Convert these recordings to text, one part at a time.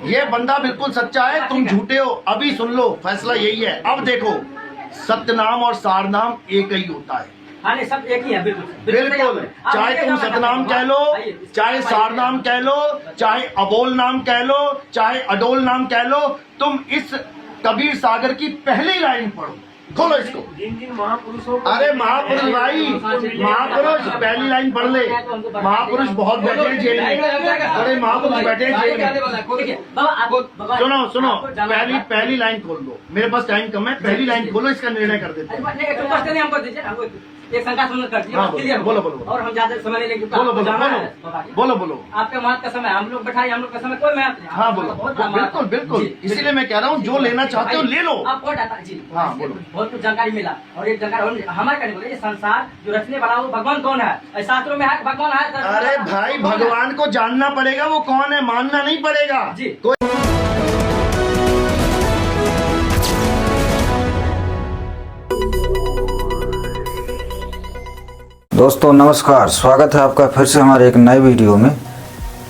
ये बंदा बिल्कुल सच्चा है, तुम झूठे हो। अभी सुन लो, फैसला यही है। अब देखो, सतनाम और सारनाम एक ही होता है। हाँ नहीं, सब एक ही है, बिल्कुल बिल्कुल। चाहे तुम सतनाम कह लो, चाहे सारनाम कह लो, चाहे अबोल नाम कह लो, चाहे अडोल नाम कह लो, तुम इस कबीर सागर की पहली लाइन पढ़ो। खोलो इसको। जिन जिन महापुरुषों को, अरे महापुरुष भाई, महापुरुष पहली लाइन पढ़ ले। महापुरुष बहुत बैठे हैं जेल में, बड़े महापुरुष बैठे हैं जेल में। सुनो सुनो, पहली लाइन खोल दो। मेरे पास टाइम कम है, पहली लाइन खोलो, इसका निर्णय कर देते हैं। एक शंका समझ कर दिया, हाँ, क्लियर हो। बोलो, बोलो। और हम ज्यादा समय नहीं लेंगे। बोलो बोलो जाना है, बोलो बोलो। आपके मत का समय हम लोग बैठाए, हम लोग का समय कोई महत्व नहीं। हाँ बोलो, बिल्कुल बिल्कुल। इसीलिए मैं कह रहा हूँ, जो लेना चाहते हो ले लो। आप और डाटा जी। हाँ बोलो। बहुत कुछ जानकारी मिला। और एक जानकारी हमारे कहने बोले, ये संसार जो रचने वाला वो भगवान कौन है? शास्त्रों में है भगवान है। अरे भाई, भगवान को जानना पड़ेगा, वो कौन है मानना नहीं पड़ेगा जी। कोई। दोस्तों नमस्कार, स्वागत है आपका फिर से हमारे एक नए वीडियो में।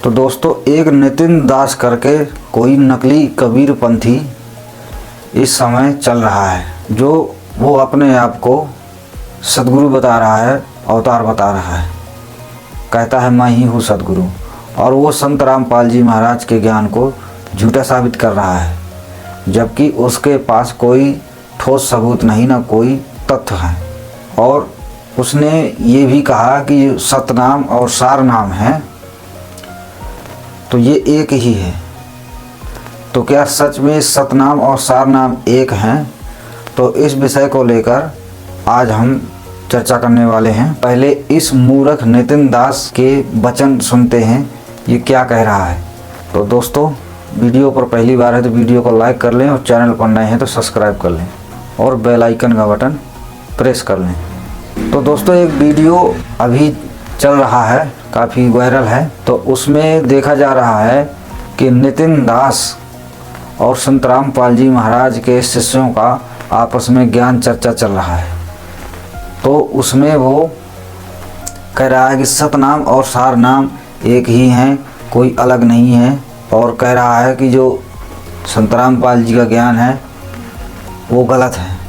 तो दोस्तों, एक नितिन दास करके कोई नकली कबीर पंथी इस समय चल रहा है, जो वो अपने आप को सदगुरु बता रहा है, अवतार बता रहा है। कहता है मैं ही हूँ सदगुरु, और वो संत रामपाल जी महाराज के ज्ञान को झूठा साबित कर रहा है, जबकि उसके पास कोई ठोस सबूत नहीं, ना कोई तथ्य है। और उसने ये भी कहा कि सतनाम और सारनाम है, तो ये एक ही है। तो क्या सच में सतनाम और सारनाम एक हैं? तो इस विषय को लेकर आज हम चर्चा करने वाले हैं। पहले इस मूर्ख नितिन दास के वचन सुनते हैं, ये क्या कह रहा है। तो दोस्तों, वीडियो पर पहली बार है तो वीडियो को लाइक कर लें, और चैनल पर नए हैं तो सब्सक्राइब कर लें, और बेल आइकन का बटन प्रेस कर लें। तो दोस्तों, एक वीडियो अभी चल रहा है, काफ़ी वायरल है। तो उसमें देखा जा रहा है कि नितिन दास और संत रामपाल जी महाराज के शिष्यों का आपस में ज्ञान चर्चा चल रहा है। तो उसमें वो कह रहा है कि सतनाम और सारनाम एक ही हैं, कोई अलग नहीं है। और कह रहा है कि जो संत रामपाल जी का ज्ञान है वो गलत है,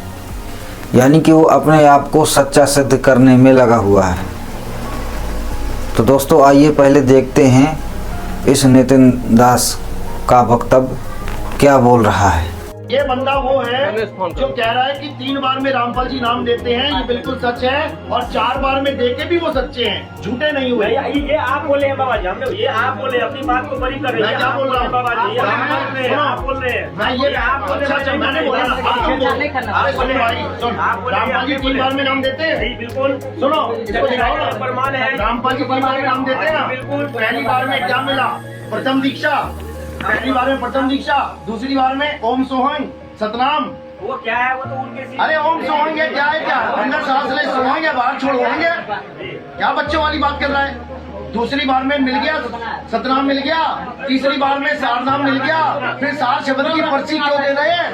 यानी कि वो अपने आप को सच्चा सिद्ध करने में लगा हुआ है। तो दोस्तों, आइए पहले देखते हैं इस नितिन दास का वक्तव्य क्या बोल रहा है। ये बंदा वो है जो कह रहा है कि 3 बार में रामपाल जी नाम देते हैं, ये बिल्कुल सच है, और 4 बार में देके भी वो सच्चे हैं, झूठे नहीं हुए। ये आप बोले हैं बाबा जी, हम लोग ये आप बोले, अपनी बात को बड़ी कर रहे हैं। मैं क्या बोल रहा हूँ बाबा जी, आप बोल रहे हैं। मैं ये आप बोले, अच्छा मैंने बोला ना, आप क्यों बोल रहे हैं? अरे सुनो भाई, सुन, रामपाल जी 3 बार में नाम देते हैं। बिल्कुल सुनो, इसको दिखाओ ना, प्रमाण है। रामपाल जी 3 बार में नाम देते हैं ना। बिल्कुल। पहली बार में क्या मिला? प्रथम दीक्षा। पहली बार में प्रथम दीक्षा, दूसरी बार में ओम सोहंग सतनाम। वो क्या है, वो तो उनके अरे ओम सोहंग है, क्या है? क्या अंदर सांस ले सोहंग है, बाहर छोड़ होंगे। क्या बच्चों वाली बात कर रहा है? दूसरी बार में मिल गया सतनाम, मिल गया। तीसरी बार में सारनाम मिल गया। फिर सार शब्द की पर्ची क्यों दे रहे हैं?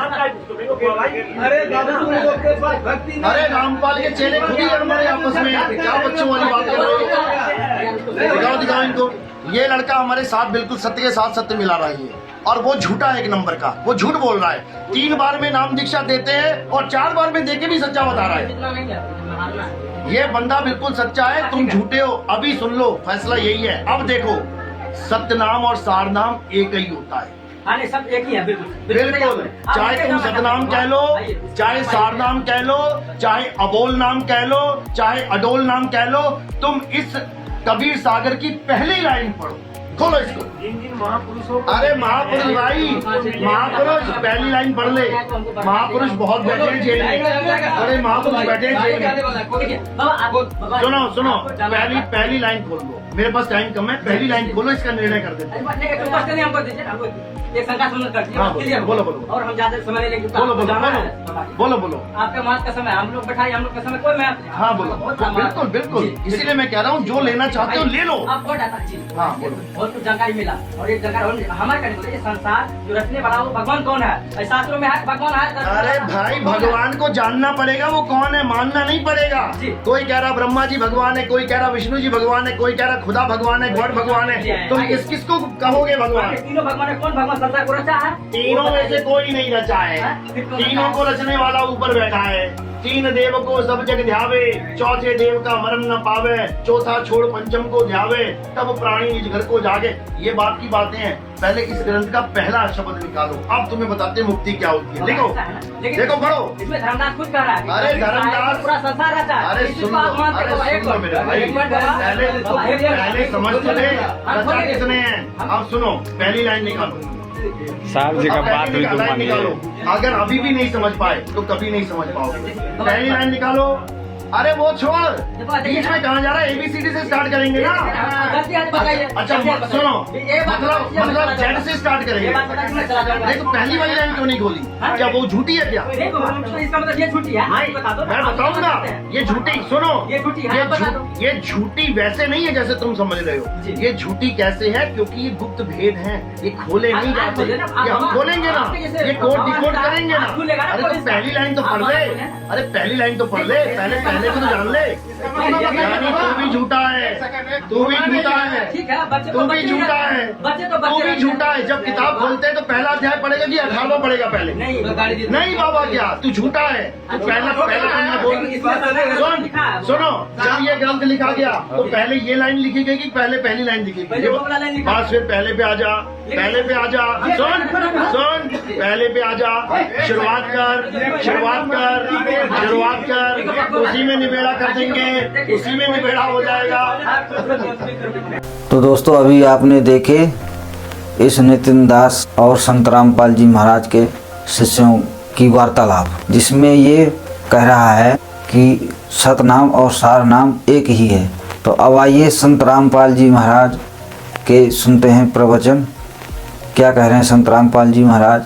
अरे रामपाल के चेले खुद ही हमारे आपस में, क्या बच्चों वाली बात कर रहे हो? दिखाओ दिखाओ इनको। ये लड़का हमारे साथ बिल्कुल सत्य के साथ सत्य मिला रहा है, और वो झूठा है, 1 नंबर का। वो झूठ बोल रहा है। 3 बार में नाम दीक्षा देते हैं और 4 बार में देके भी सच्चा बता रहा है। ये बंदा बिल्कुल सच्चा है, तुम झूठे हो। अभी सुन लो, फैसला यही है। अब देखो, सतनाम और सारनाम एक ही होता है। हाँ नहीं, सब एक ही है, बिल्कुल बिल्कुल। चाहे तुम सतनाम कह लो, चाहे सारनाम कह लो, चाहे अबोल नाम कह लो, चाहे अडोल नाम कह लो, तुम इस कबीर सागर की पहली लाइन पढ़ो। खोलो इसको। जिन जिन महापुरुषों को, अरे महापुरुष भाई, महापुरुष पहली लाइन पढ़ ले। महापुरुष बहुत बैठे हैं जेल में, बड़े महापुरुष बैठे हैं जेल में। सुनो सुनो, पहली लाइन खोल दो। मेरे पास टाइम कम है, पहली लाइन खोलो, इसका निर्णय कर देते हैं। एक शंका समझ कर दिया, हाँ, क्लियर हो। बोलो बोलो। और हम ज्यादा समय नहीं लेंगे। बोलो बोलो जाना है, बोलो बोलो। आपके मत का समय हम लोग बैठाए, हम लोग का समय कोई महत्व नहीं। हाँ बोलो, बिल्कुल बिल्कुल। इसीलिए मैं कह रहा हूँ, जो लेना चाहते हो ले लो। आप और डाटा जी। हाँ बोलो। बहुत कुछ जानकारी मिला। और एक जानकारी हमारे कहने बोले, ये संसार जो रचने वाला वो भगवान कौन है? शास्त्रों में है भगवान है। अरे भाई, भगवान को जानना पड़ेगा, वो कौन है मानना नहीं पड़ेगा। कोई कह रहा ब्रह्मा जी भगवान है, कोई कह रहा विष्णु जी भगवान है, कोई कह रहा खुदा भगवान है, गॉड भगवान है, तुम किसको कहोगे भगवान? तीनों भगवान है, कौन भगवान संसार को रचा है? तीनों में से कोई नहीं रचा है, तीनों को रचने वाला ऊपर बैठा है। तीन देव को सब जग ध्यावे, चौथे देव का मरण न पावे, चौथा छोड़ पंचम को ध्यावे, तब प्राणी निज घर को जागे। ये बात की बातें हैं। पहले इस ग्रंथ का पहला शब्द निकालो, अब तुम्हें बताते हैं मुक्ति क्या होती है। देखो देखो पढ़ो। इसमें धर्मदास खुद कह रहा है। अरे धर्मदास पूरा संसार रहता है। अरे सुन लो मेरे भाई, पहले समझ तो ले रचा किसने है। अब सुनो, पहली लाइन निकालो साहब जी का बात हुई लाइन निकालो। अगर अभी भी नहीं समझ पाए तो कभी नहीं समझ पाओगे। पहली लाइन निकालो। अरे वो छोड़, बीच में कहाँ जा रहा है? ABCD से स्टार्ट करेंगे ना। अच्छा सुनो, मतलब जेड से स्टार्ट करेंगे। देखो पहली वाली लाइन क्यों नहीं खोली? क्या वो झूठी है क्या? इसका मतलब ये झूठी है। मैं बताऊंगा, ये झूठी। सुनो, ये झूठी वैसे नहीं है जैसे तुम समझ रहे हो। ये झूठी कैसे है? क्योंकि ये गुप्त भेद है, ये खोले नहीं जाते। ये हम खोलेंगे ना, ये कोड डिकोड करेंगे ना। अरे तो पहली लाइन तो पढ़ ले। अरे पहले पहले भी तो जान ले। यानी तू भी झूठा है, तू भी झूठा है, तू भी झूठा है, तू भी झूठा है। जब किताब खोलते हैं तो पहला अध्याय पढ़ेगा कि 18वां पढ़ेगा पहले? नहीं बाबा, क्या तू झूठा है? तो पहला पढ़ना बोल। सुनो, जब ये ग्रंथ लिखा गया तो पहले ये लाइन लिखी गई कि पहले पहली लाइन लिखी गई? बस फिर पहले पे आ जा, पहले पे आ जा। सुन पहले पे आ जा। शुरुआत कर, उसी में निबेड़ा कर देंगे, उसी में निबेड़ा हो जाएगा। तो दोस्तों अभी आपने देखे इस नितिन दास और संत रामपाल जी महाराज के शिष्यों की वार्तालाप, जिसमें ये कह रहा है कि सतनाम और सारनाम एक ही है। तो अब आइए संत रामपाल जी महाराज के सुनते हैं प्रवचन। क्या कह रहे हैं संत रामपाल जी महाराज?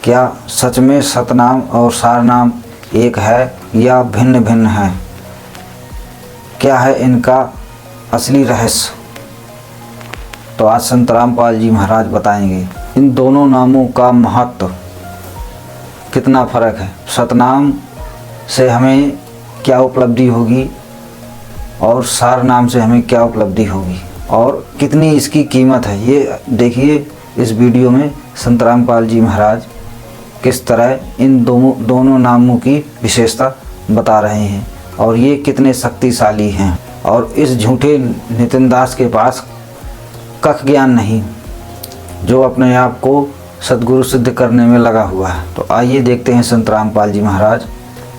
क्या सच में सतनाम और सारनाम एक है या भिन्न भिन्न है? क्या है इनका असली रहस्य? तो आज संत रामपाल जी महाराज बताएंगे इन दोनों नामों का महत्व, कितना फर्क है, सतनाम से हमें क्या उपलब्धि होगी और सारनाम से हमें क्या उपलब्धि होगी और कितनी इसकी कीमत है। ये देखिए इस वीडियो में संत रामपाल जी महाराज किस तरह इन दोनों नामों की विशेषता बता रहे हैं और ये कितने शक्तिशाली हैं। और इस झूठे नितिन दास के पास कख ज्ञान नहीं, जो अपने आप को सद्गुरु सिद्ध करने में लगा हुआ है। तो आइए देखते हैं संत रामपाल जी महाराज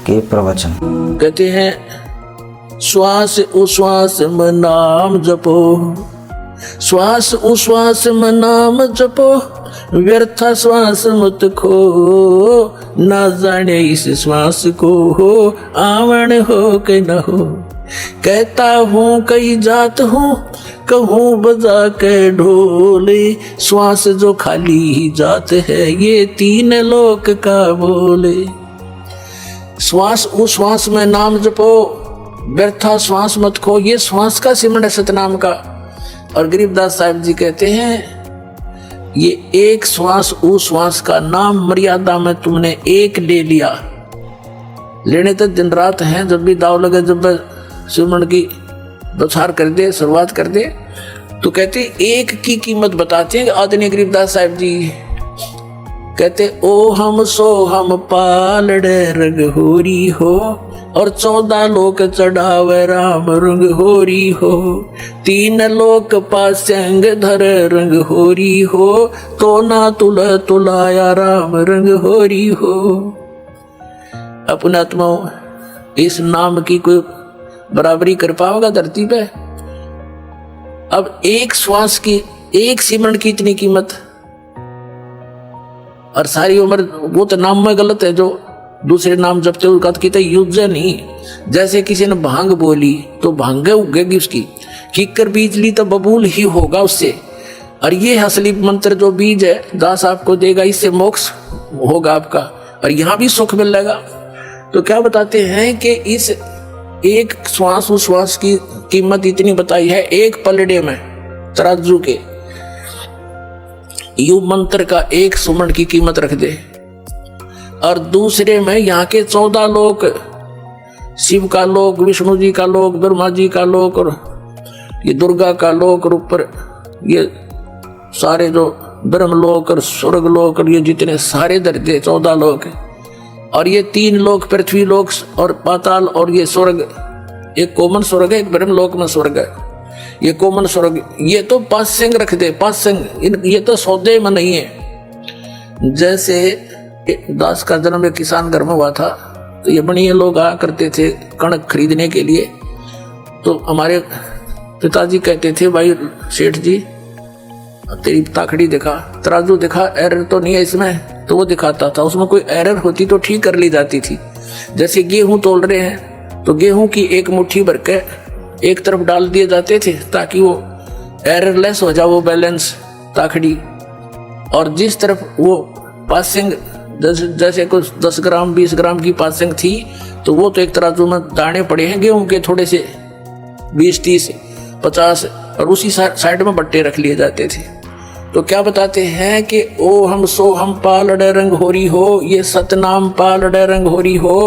के प्रवचन। कहते हैं श्वास उश्वास में नाम जपो, श्वास उश्वास में नाम जपो, व्यर्थ श्वास मत खो, ना जाने इस श्वास को हो आवण हो के न हो। कहता हूँ कई जात हूँ, कहूँ बजा के ढोले, श्वास जो खाली ही जात है ये तीन लोक का बोले। श्वास उश्वास में नाम जपो, व्यर्था श्वास मत खो, ये श्वास का सिमरण है सतनाम का। और गरीबदास साहब जी कहते हैं ये एक श्वास उश्वास का नाम मर्यादा में तुमने एक ले लिया, लेने तो दिन रात हैं, जब भी दाव लगे, जब सिमरण की बौछार कर दे, शुरुआत कर दे, तो कहते एक की कीमत बताते हैं आदरणीय गरीबदास साहब जी। कहते ओ हम सो हम पालड़े रंग होरी हो, और 14 लोक चढ़ावे राम रंग होरी हो, 3 लोक पास्यंग धर रंग होरी हो, तो ना तुलाया राम रंग होरी हो। अपने आत्माओं इस नाम की कोई बराबरी कर पाओगा धरती पे? अब एक श्वास की, एक सिमरण की इतनी कीमत, और सारी उम्र वो तो नाम में गलत है जो दूसरे नाम जपते हुए कहते युद्ध नहीं। जैसे किसी ने भांग बोली तो भांगे उगेगी उसकी, कीकर बीज ली तो बबूल ही होगा उससे। और ये असली मंत्र जो बीज है दास आपको देगा, इससे मोक्ष होगा आपका और यहाँ भी सुख मिलेगा। तो क्या बताते हैं कि इस एक श्वास उश्वास की कीमत इतनी बताई है, एक पलड़े में तराजू के यू मंत्र का एक सुमन की कीमत रख दे, और दूसरे में यहाँ के 14 लोक, शिव का लोक, विष्णु जी का लोक, ब्रह्मा जी का लोक और ये दुर्गा का लोक और ऊपर ये सारे जो ब्रह्मलोक और स्वर्ग लोक और ये जितने सारे दर्जे 14 लोक है, और ये 3 लोक पृथ्वी लोक और पाताल और ये स्वर्ग, एक कोमन स्वर्ग है, एक ब्रह्मलोक में स्वर्ग है। ये कोमन स्वर्ग ये तो 5 सिंह रख दे, 5 सिंह, ये तो सौदे में नहीं है। जैसे दास का जन्म एक किसान घर में हुआ था, तो ये बनिए लोग आया करते थे कणक खरीदने के लिए। तो हमारे पिताजी कहते थे, भाई सेठ जी तेरी ताखड़ी दिखा, तराजू दिखा, एरर तो नहीं है इसमें। तो वो दिखाता था, उसमें कोई एरर होती तो ठीक कर ली जाती थी। जैसे गेहूं तोल रहे हैं तो गेहूं की एक मुट्ठी भर के एक तरफ डाल दिए जाते थे ताकि वो एररलेस हो जाए वो बैलेंस ताखड़ी, और जिस तरफ वो पासिंग जैसे कुछ 10 ग्राम 20 ग्राम की पासिंग थी तो वो तो एक तराजू में दाने पड़े हैं गेहूं के थोड़े से 20 30 50, और उसी साइड में बट्टे रख लिए जाते थे। तो क्या बताते हैं कि ओ हम सो हम पालड़े रंग होरी हो, ये सतनाम पालड़े रंग होरी हो,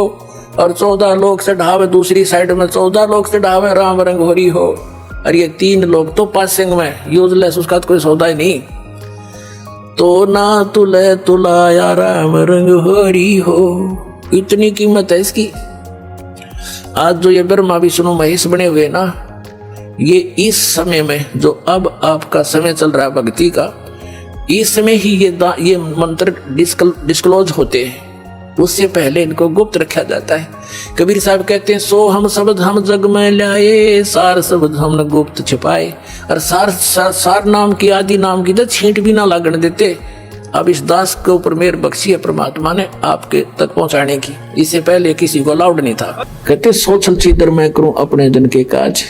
और 14 लोग से ढावे दूसरी साइड में 14 लोग से ढावे राम रंग होरी हो, और ये 3 लोग तो पासिंग में यूजलेस, उसका तो कोई सौदा ही नहीं। तो ना तुले तुलाया राम रंग होरी हो, इतनी कीमत है इसकी। आज जो ये ब्रह्मा विष्णु महेश बने हुए ना, ये इस समय में जो अब आपका समय चल रहा है भक्ति का, इस समय ही ये मंत्र डिस्क्लोज होते हैं, उससे पहले इनको गुप्त रखा जाता है। कबीर साहब कहते हैं, सो हम शब्द हम जग में लाए, सार शब्द हमने गुप्त छिपाए। और सार नाम की आदि नाम की तो छींट भी ना लागण देते। अब इस दास के ऊपर मेहर बख्शी है परमात्मा ने आपके तक पहुंचाने की, इससे पहले किसी को अलाउड नहीं था। कहते सोचल छिदर मैं करूं अपने जन के काज,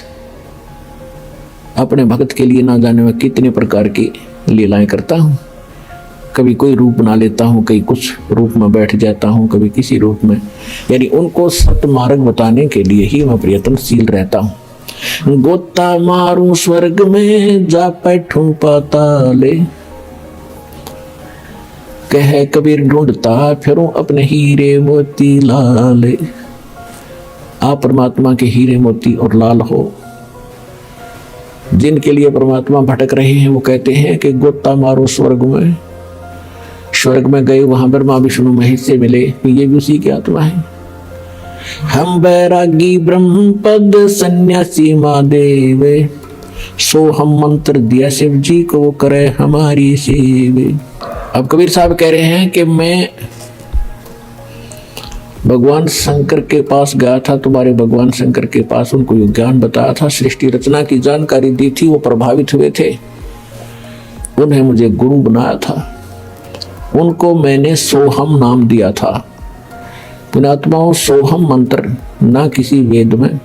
अपने भक्त के लिए ना जाने में कितने प्रकार की लीलाएं करता हूं। कभी कोई रूप बना लेता हूं, कहीं कुछ रूप में बैठ जाता हूं, कभी किसी रूप में, यानी उनको सत्य मार्ग बताने के लिए ही मैं प्रयत्नशील रहता हूं। गोता मारूं स्वर्ग में जा बैठूं पाताले, कह कबीर ढूंढता फिरूं अपने हीरे मोती लाले। आप परमात्मा के हीरे मोती और लाल हो। जिनके लिए परमात्मा भटक रहे हैं वो कहते हैं कि गोता मारो स्वर्ग में, स्वर्ग में गए वहां ब्रह्मा विष्णु महेश से मिले, ये भी उसी की आत्मा है। हम बैरागी ब्रह्म पद सन्यासी महादेव, सो हम मंत्र दिया शिव जी को करे हमारी सेवे। अब कबीर साहब कह रहे हैं कि मैं भगवान शंकर के पास गया था, तुम्हारे भगवान शंकर के पास, उनको ये ज्ञान बताया था, सृष्टि रचना की जानकारी दी थी, वो प्रभावित हुए थे, उन्हें मुझे गुरु बनाया था, उनको मैंने सोहम नाम दिया था। पुण्यात्माओं, सोहम मंत्र ना किसी वेद में,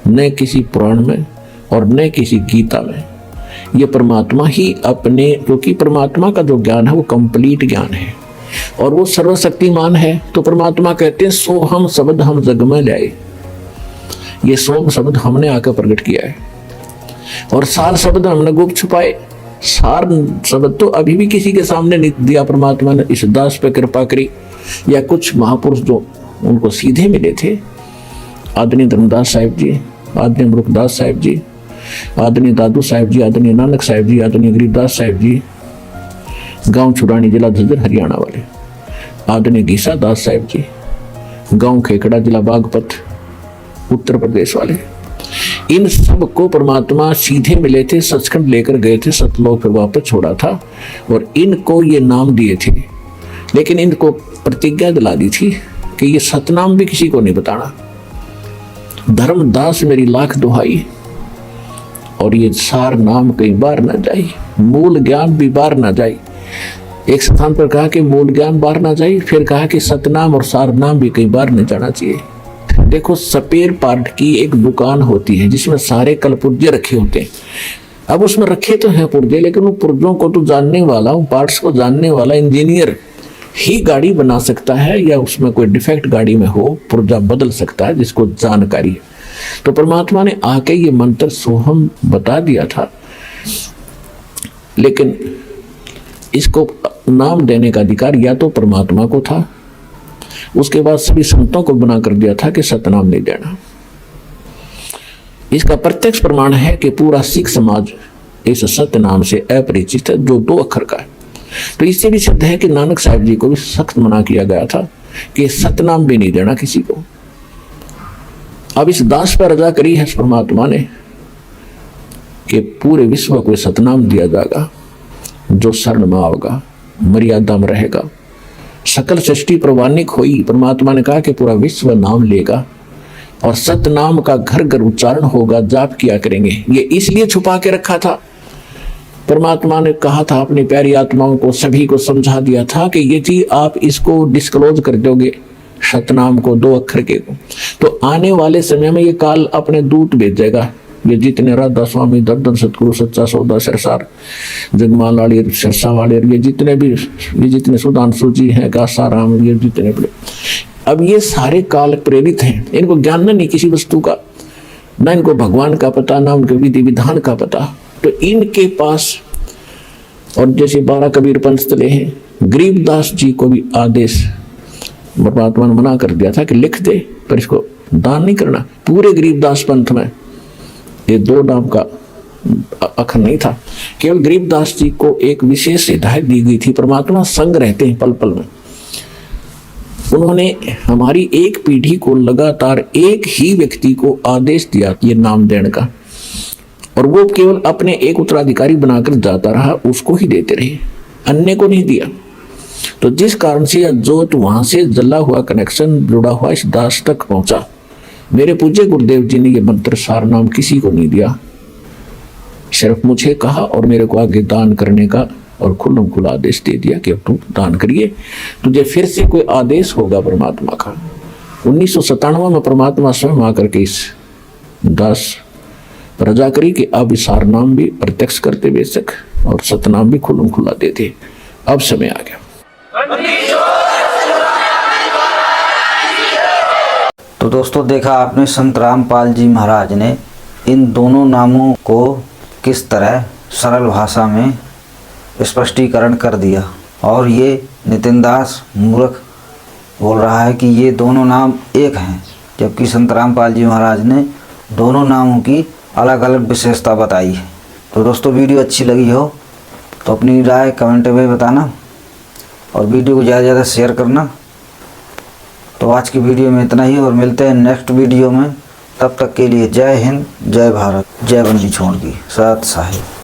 न किसी पुराण में और न किसी गीता में, ये परमात्मा ही अपने, क्योंकि परमात्मा का जो ज्ञान है वो कंप्लीट ज्ञान है और वो सर्वशक्तिमान है। तो परमात्मा कहते हैं सोहम शब्द हम जग में लाए, ये सोम शब्द हमने आकर प्रकट किया है, और सार शब्द हमने गुप्त छुपाए। सार शब्द तो अभी भी किसी के सामने नहीं दिया परमात्मा ने, इस दास पे कृपा करी, या कुछ महापुरुष जो उनको सीधे मिले थे, आदरणीय धर्मदास साहिब जी, आदरणीय अमृतदास साहिब जी, आदरणीय दादू साहिब जी, आदरणीय नानक साहिब जी, आदरणीय गरीबदास साहिब जी, गांव छुरानी जिला झज्जर हरियाणा वाले, आदरणीय गीसा दास साहिब जी, गांव खेकड़ा जिला बागपत उत्तर प्रदेश वाले, इन सब को परमात्मा सीधे मिले थे, सचखंड लेकर गए थे, सतलोक फिर वापस छोड़ा था, और इनको ये नाम दिए थे, लेकिन इनको प्रतिज्ञा दिला दी थी कि ये सतनाम भी किसी को नहीं बताना। धर्मदास मेरी लाख दुहाई, और ये सार नाम कहीं बाहर ना जाए, मूल ज्ञान भी बाहर ना जाए। एक स्थान पर कहा कि मूल ज्ञान बाहर ना जाए, फिर कहा कि सतनाम और सार नाम भी कहीं बाहर नहीं जाना चाहिए। देखो, स्पेयर पार्ट की एक दुकान होती है जिसमें सारे कलपुर्जे रखे होते हैं। अब उसमें रखे तो हैं पुर्जे, लेकिन उन पुर्जों को तो जानने वाला, उन पार्ट्स को जानने वाला इंजीनियर ही गाड़ी बना सकता है, या उसमें कोई डिफेक्ट गाड़ी में हो पुर्जा बदल सकता है जिसको जानकारी है। तो परमात्मा ने आके ये मंत्र सोहम बता दिया था, लेकिन इसको नाम देने का अधिकार या तो परमात्मा को था, उसके बाद सभी संतों को बना कर दिया था कि सतनाम नहीं देना। इसका प्रत्यक्ष प्रमाण है कि पूरा सिख समाज इस सत्य नाम से अपरिचित है, जो 2 अक्षर का है। तो इससे भी सिद्ध है कि नानक साहब जी को भी सख्त मना किया गया था कि सतनाम भी नहीं देना किसी को। अब इस दास पर रजा करी है परमात्मा ने कि पूरे विश्व को सतनाम दिया जाएगा, जो शरण में आओगा मर्यादा में रहेगा। सकल सृष्टि प्रवानिक हुई, परमात्मा ने कहा कि पूरा विश्व नाम लेगा और सतनाम का घर घर उच्चारण होगा, जाप किया करेंगे। ये इसलिए छुपा के रखा था, परमात्मा ने कहा था अपनी प्यारी आत्माओं को, सभी को समझा दिया था कि ये चीज आप इसको डिस्क्लोज कर दोगे सतनाम को, 2 अक्षर के को, तो आने वाले समय में ये काल अपने दूत भेजेगा। ये जितने राधा स्वामी, दर्दन सतगुरु, सच्चा सौदा, सरसार, जगमाल वाली, सरसा वाले, ये जितने सुधांशु जी हैं, कासाराम, ये जितने बड़े, अब ये सारे काल प्रेरित हैं। इनको ज्ञान नहीं किसी वस्तु का, ना इनको भगवान का पता, ना उनके विधि विधान का पता। तो इनके पास, और जैसे 12 कबीर पंथ चले हैं, गरीबदास जी को भी आदेश परमात्मा ने मना कर दिया था कि लिख दे, पर इसको दान नहीं करना। पूरे गरीबदास पंथ में ये 2 नाम का अक्षर नहीं था, केवल गरीबदास जी को एक विशेष हिदायत दी गई थी। परमात्मा संग रहते हैं पल पल में। उन्होंने हमारी एक पीढ़ी को लगातार एक ही व्यक्ति को आदेश दिया ये नाम देने का, और वो केवल अपने एक उत्तराधिकारी बनाकर जाता रहा, उसको ही देते रहे, अन्य को नहीं दिया। तो जिस कारण से जो वहां से जला हुआ कनेक्शन जुड़ा हुआ इस दास तक पहुंचा, मेरे पूज्य गुरुदेव जी ने ये मंत्र सार नाम किसी को नहीं दिया, सिर्फ मुझे कहा और मेरे को आगे दान करने का और खुल्लम खुला आदेश दे दिया कि अब तुम दान करिए, तुझे फिर से कोई आदेश होगा परमात्मा का। 1997 में परमात्मा स्वयं आकर के इस दास प्रजा करी कि अब सार नाम भी प्रत्यक्ष करते बेशक और सतनाम भी खुल्लम खुला देते। अब समय आ गया। तो दोस्तों देखा आपने संत रामपाल जी महाराज ने इन दोनों नामों को किस तरह सरल भाषा में स्पष्टीकरण कर दिया, और ये नितिन दास मूर्ख बोल रहा है कि ये दोनों नाम एक हैं, जबकि संत रामपाल जी महाराज ने दोनों नामों की अलग अलग विशेषता बताई है। तो दोस्तों वीडियो अच्छी लगी हो तो अपनी राय कमेंट में बताना और वीडियो को ज़्यादा से ज़्यादा शेयर करना। तो आज की वीडियो में इतना ही, और मिलते हैं नेक्स्ट वीडियो में। तब तक के लिए जय हिंद, जय भारत, जय बंदी छोड़ की, सत साहिब।